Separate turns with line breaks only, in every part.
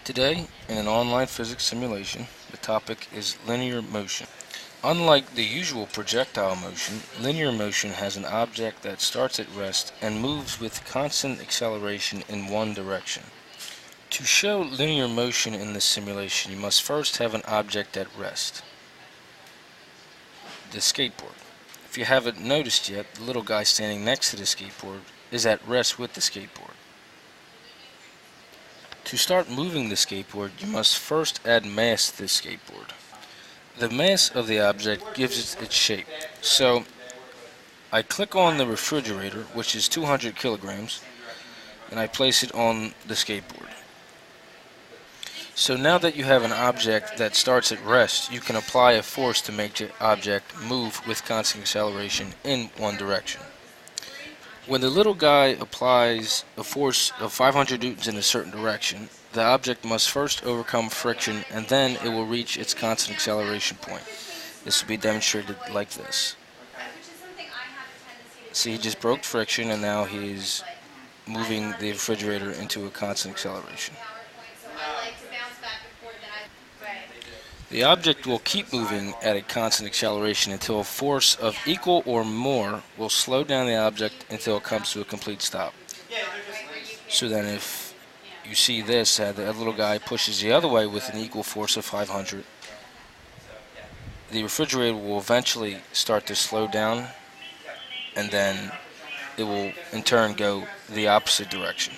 Today, in an online physics simulation, the topic is linear motion. Unlike the usual projectile motion, linear motion has an object that starts at rest and moves with constant acceleration in one direction. To show linear motion in this simulation, you must first have an object at rest, the skateboard. If you haven't noticed yet, the little guy standing next to the skateboard is at rest with the skateboard. To start moving the skateboard, you must first add mass to the skateboard. The mass of the object gives it its shape. So, I click on the refrigerator, which is 200 kilograms, and I place it on the skateboard. So now that you have an object that starts at rest, you can apply a force to make the object move with constant acceleration in one direction. When the little guy applies a force of 500 newtons in a certain direction, the object must first overcome friction and then it will reach its constant acceleration point. This will be demonstrated like this. See, he just broke friction and now he's moving the refrigerator into a constant acceleration. The object will keep moving at a constant acceleration until a force of equal or more will slow down the object until it comes to a complete stop. So then if you see this, the little guy pushes the other way with an equal force of 500, the refrigerator will eventually start to slow down and then it will in turn go the opposite direction,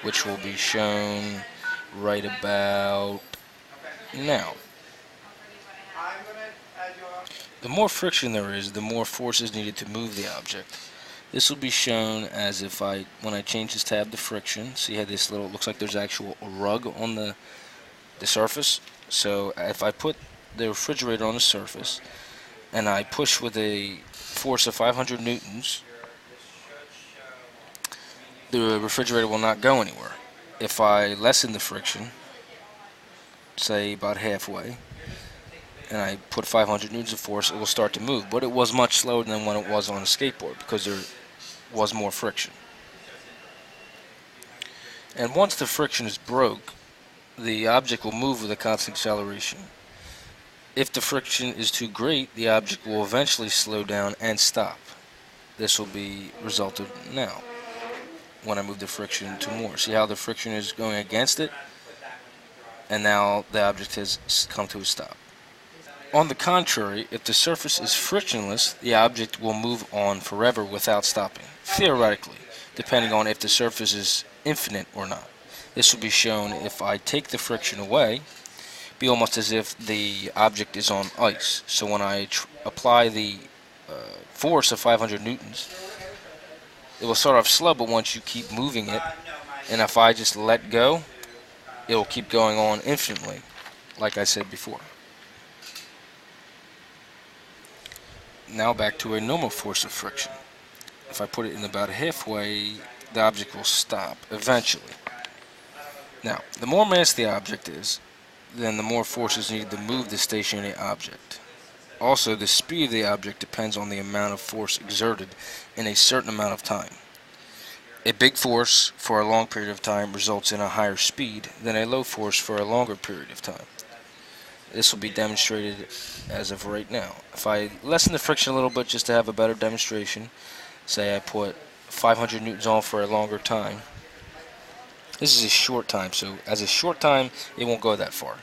which will be shown right about now. The more friction there is, the more force is needed to move the object. This will be shown as if when I change this tab to friction, see how this little, looks like there's actual rug on the surface. So if I put the refrigerator on the surface and I push with a force of 500 newtons, the refrigerator will not go anywhere. If I lessen the friction, say about halfway, and I put 500 newtons of force, it will start to move. But it was much slower than when it was on a skateboard because there was more friction. And once the friction is broke, the object will move with a constant acceleration. If the friction is too great, the object will eventually slow down and stop. This will be resulted now when I move the friction to more. See how the friction is going against it? And now the object has come to a stop. On the contrary, if the surface is frictionless, the object will move on forever without stopping, theoretically, depending on if the surface is infinite or not. This will be shown if I take the friction away, be almost as if the object is on ice. So when I apply the force of 500 newtons, it will start off slow, but once you keep moving it, and if I just let go, it will keep going on infinitely, like I said before. Now back to a normal force of friction. If I put it in about halfway, the object will stop eventually. Now, the more mass the object is, then the more force is needed to move the stationary object. Also, the speed of the object depends on the amount of force exerted in a certain amount of time. A big force for a long period of time results in a higher speed than a low force for a longer period of time. This will be demonstrated as of right now. If I lessen the friction a little bit just to have a better demonstration, say I put 500 newtons on for a longer time. This is a short time, so as a short time, it won't go that far.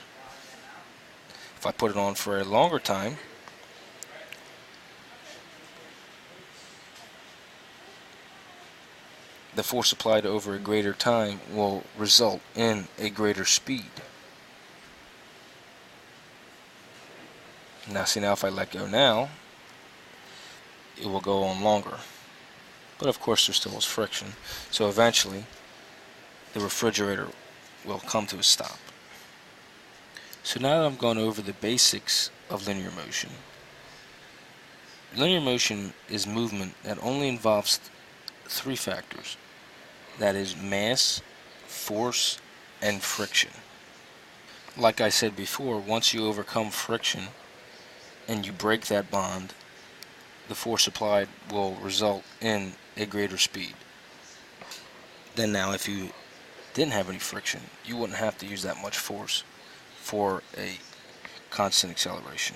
If I put it on for a longer time, the force applied over a greater time will result in a greater speed. Now see, now if I let go now, it will go on longer. But of course there still is friction, so eventually the refrigerator will come to a stop. So now that I've gone over the basics of linear motion is movement that only involves three factors. That is mass, force, and friction. Like I said before, once you overcome friction and you break that bond, the force applied will result in a greater speed. Then now if you didn't have any friction, you wouldn't have to use that much force for a constant acceleration.